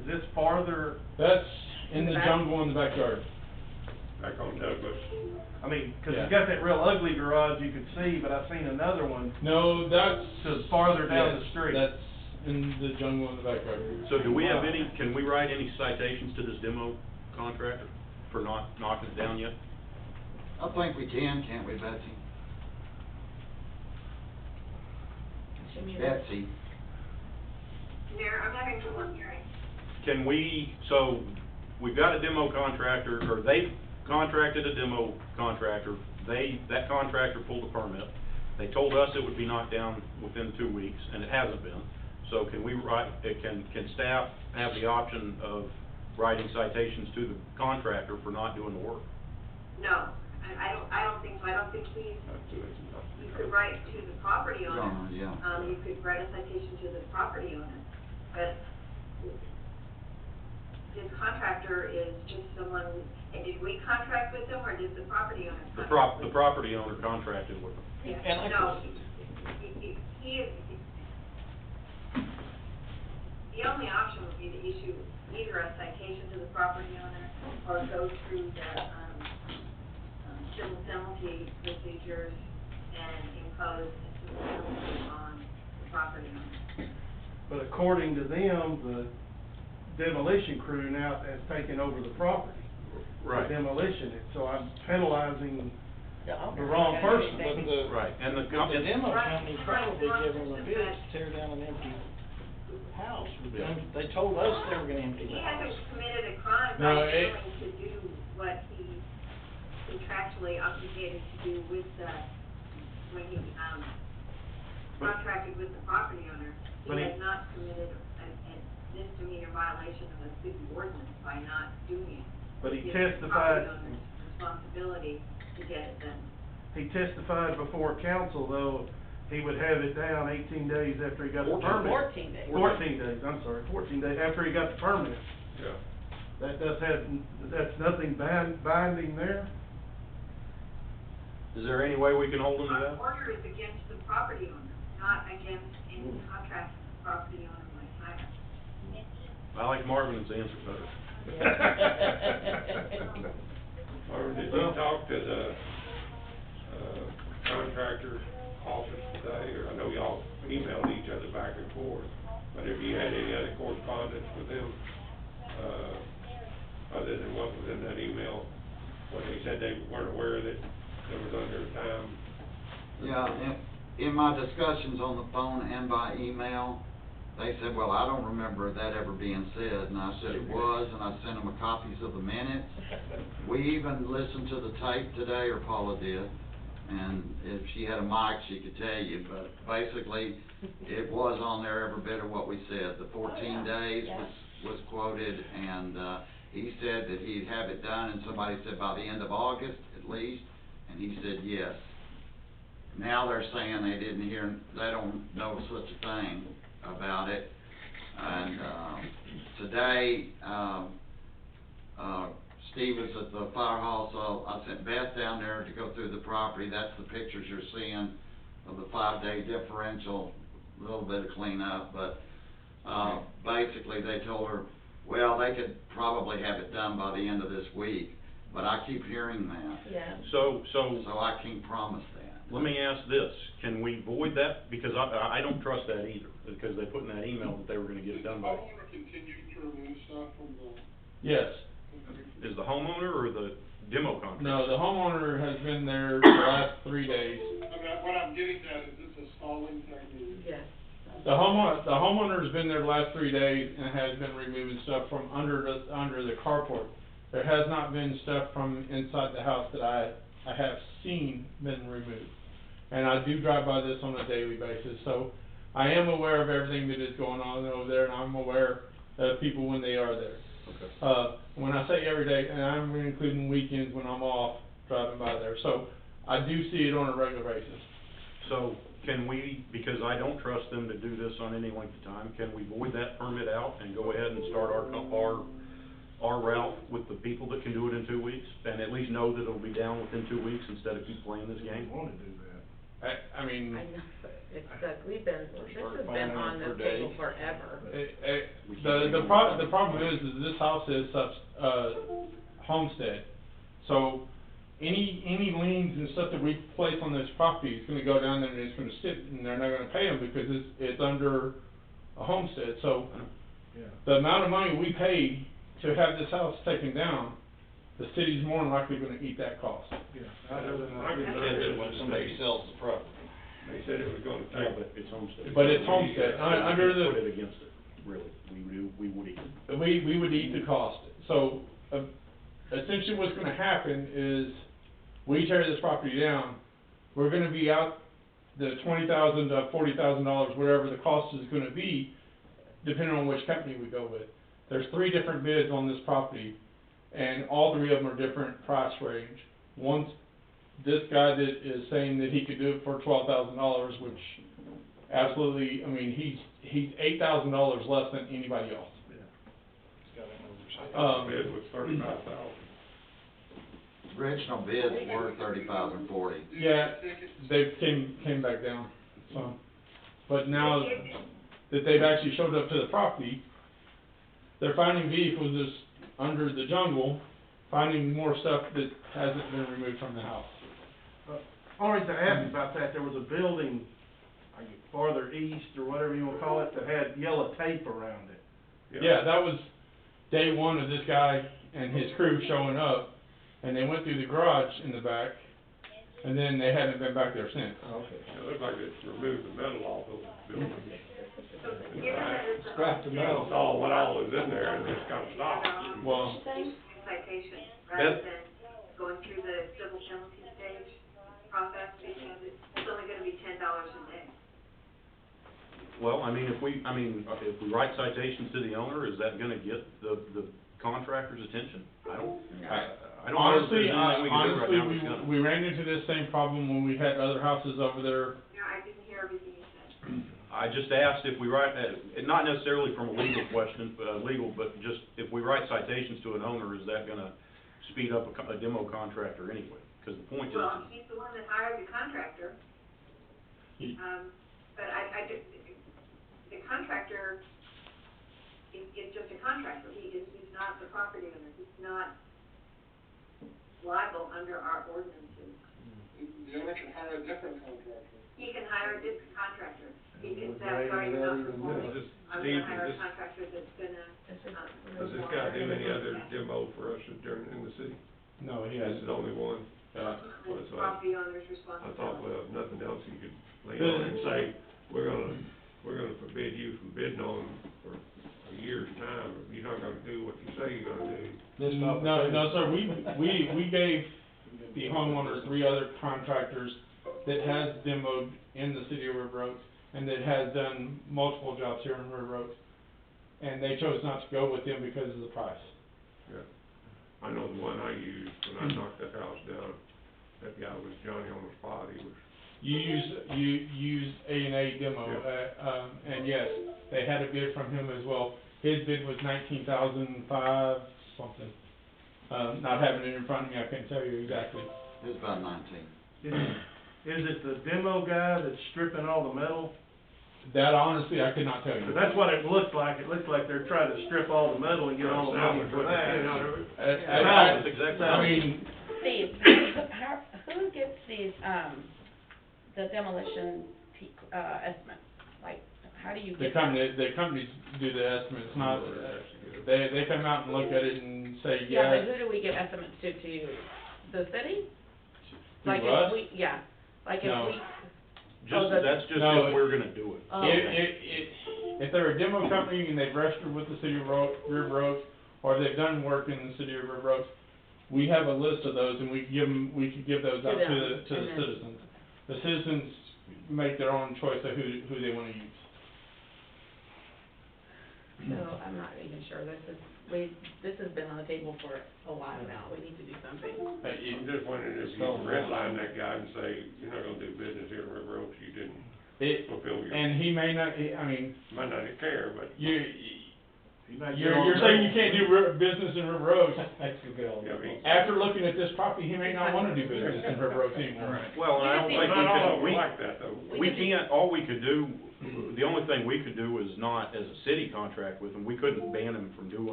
this farther? That's in the jungle in the backyard. Back on Douglas. I mean, cause Yeah. you got that real ugly garage you could see, but I've seen another one No, that's to farther down yes, the street. That's in the jungle in the backyard. So do we have any, can we write any citations to this demo contractor for not knocking it down yet? I think we can, can't we, Betsy? Betsy. Mayor, I'm having trouble hearing. Can we, so, we've got a demo contractor, or they contracted a demo contractor, that contractor pulled a permit. They told us it would be knocked down within 2 weeks, and it hasn't been. So can we write, can staff have the option of writing citations to the contractor for not doing the work? No, I don't think so. I don't think you could write to the property owner. Yeah. You could write a citation to the property owner, but this contractor is just someone, and did we contract with them, or did the property owner contract with them? The property owner contracted with them. Yeah, no, he is, the only option would be to issue either a citation to the property owner or go through the, civil penalty procedures and impose a civil penalty on the property owner. But according to them, the demolition crew now has taken over the property. Right. To demolition it, so I'm penalizing Yeah, the wrong person. But the, Right, and the The company, demo Right, company right, probably right. gave them a bid to tear down an empty house. Yeah. They told us they were gonna empty He the hasn't house. committed a crime No, by it- failing to do what he contractually obligated to do with the, when he, contracted with the property owner. But He he- has not committed a misdemeanor violation of a city ordinance by not doing it. But he It's the testified, property owner's responsibility to get it done. he testified before council, though, he would have it down 18 days after he got the permit. 14 days. 14 days, I'm sorry, 14 days after he got the permit. Yeah. That does have, that's nothing binding there? is there any way we can hold them to Our that? order is against the property owner, not against any contract the property owner might hire. I like Marvin's answer better. Or did you talk to the, contractor's office today, or I know y'all emailed each other back and forth, but have you had any other correspondence with them, other than what was in that email, when they said they weren't aware that it was under time? Yeah, in my discussions on the phone and by email, they said, well, I don't remember that ever being said, and I said it was, and I sent them copies of the minutes. We even listened to the tape today, or Paula did, and if she had a mic, she could tell you, but basically, it was on there every bit of what we said. The 14 days was quoted, and, he said that he'd have it done, and somebody said by the end of August at least, and he said yes. Now they're saying they don't know such a thing about it, and, today, Steve was at the fire hall, so I sent Beth down there to go through the property. That's the pictures you're seeing of the 5-day differential, a little bit of cleanup, but, basically they told her, well, they could probably have it done by the end of this week, but I keep hearing that. Yeah. So I can't promise that. let me ask this, can we void that, because I don't trust that either, because they put in that email that they were gonna get it done by. Is the homeowner continuing to remove stuff from the? yes. Is the homeowner or the demo contractor? No, the homeowner has been there the last 3 days. I mean, what I'm getting at, is this a stalling technique? Yes. The homeowner's been there the last 3 days and has been removing stuff from under the carport. There has not been stuff from inside the house that I have seen been removed. And I do drive by this on a daily basis, so I am aware of everything that is going on over there, and I'm aware of people when they are there. Okay. When I say every day, and I'm including weekends when I'm off driving by there, so I do see it on a regular basis. So can we, because I don't trust them to do this on any length of time, can we void that permit out and go ahead and start our route with the people that can do it in 2 weeks, and at least know that it'll be down within 2 weeks instead of keep playing this game? Want to do that. I mean, we've been, this has been on the table forever. The problem is this house is homestead, so any liens and stuff that we place on this property is gonna go down there and it's gonna sit, and they're not gonna pay them because it's under a homestead, so Yeah. the amount of money we pay to have this house taken down, the city's more than likely gonna eat that cost. Yeah. Other than I that. can say When somebody sells the property. They said it was gonna Yeah, take. but it's homestead. But it's homestead, under We put it the, against it, really, we would eat it. we would eat the cost, so, essentially what's gonna happen is, we tear this property down, we're gonna be out the $20,000 to $40,000, whatever the cost is gonna be, depending on which company we go with. There's 3 different bids on this property, and all 3 of them are different price range. One's this guy that is saying that he could do it for $12,000, which absolutely, I mean, he's $8,000 less than anybody else. Bid was 35,000. Original bids were 35 and 40. Yeah, they came back down, so, but now that they've actually showed up to the property, they're finding vehicles that's under the jungle, finding more stuff that hasn't been removed from the house. Only to ask about that, there was a building, farther east or whatever you wanna call it, that had yellow tape around it. Yeah, that was day 1 of this guy and his crew showing up, and they went through the garage in the back, and then they haven't been back there since. Okay. It looked like it removed the metal off of the building. Scrap the metal. Saw what all was in there and just kinda stopped. Well, Citation, rather than going through the civil penalty stage process, because it's only gonna be $10 a day. Well, I mean, if we write citations to the owner, is that gonna get the contractor's attention? I don't know if there's honestly, anything we can do right now that's gonna. we ran into this same problem when we had other houses over there. Yeah, I didn't hear everything you said. I just asked if we write, not necessarily from a legal question, but just if we write citations to an owner, is that gonna speed up a demo contractor anyway? Because the point is. Well, he's the one that hired the contractor. He- But the contractor is just a contractor. He's not the property owner. He's not liable under our ordinances. The owner can hire a different contractor. He can hire a different contractor. He can say, Right, sorry, you're not yeah, performing. Just I'm Steve, gonna hire a this- contractor that's gonna, Does this guy do any other demo for us in the city? No, he This has, is the only one. the property owner's I responsibility. thought, well, if nothing else, you could lay on and say, we're gonna forbid you from bidding on for a year's time. If you're not gonna do what you say you're gonna do. no, sir, we gave the homeowner 3 other contractors that has demoed in the city of River Oaks, and that has done multiple jobs here in River Oaks, and they chose not to go with them because of the price. Yeah. I know the one I used when I knocked that house down, that guy was Johnny on the spot. He was, You use A&A demo, and yes, they had a bid from him as well. His bid was $19,500 something. Not having it in front of me, I couldn't tell you exactly. It was about 19. Is it the demo guy that's stripping all the metal? That honestly, I could not tell you. 'Cause that's what it looks like. It looks like they're trying to strip all the metal and get all the money for that. That's exactly. I mean, Steve, who gets these, the demolition, estimates? Like, how do you the get that? companies do the estimates, not, they come out and look at it and say, Yeah, yeah. but who do we give estimates to you? The city? To Like us? if we, yeah, like if No. we. That's just No, if we're gonna do it. Oh, okay. If they're a demo company and they've registered with the city of River Oaks, or they've done work in the city of River Oaks, we have a list of those and we could give those To out them, to the and then- citizens. The citizens make their own choice of who they wanna use. So I'm not even sure, this has been on the table for a while now, we need to do something. I'm just wondering if you redline that guy and say, you're not gonna do business here in River Oaks, you didn't fulfill your, And he may not, I mean, might not care, but. He might get You're, on you're saying you there. can't do business in River Oaks. Yeah, I mean, After looking at this property, he may not wanna do business in River Oaks anymore. Well, and I don't We think just not all of them we are like that, though. we can't, all we could do, the only thing we could do is not as a city contract with them, we couldn't ban them from doing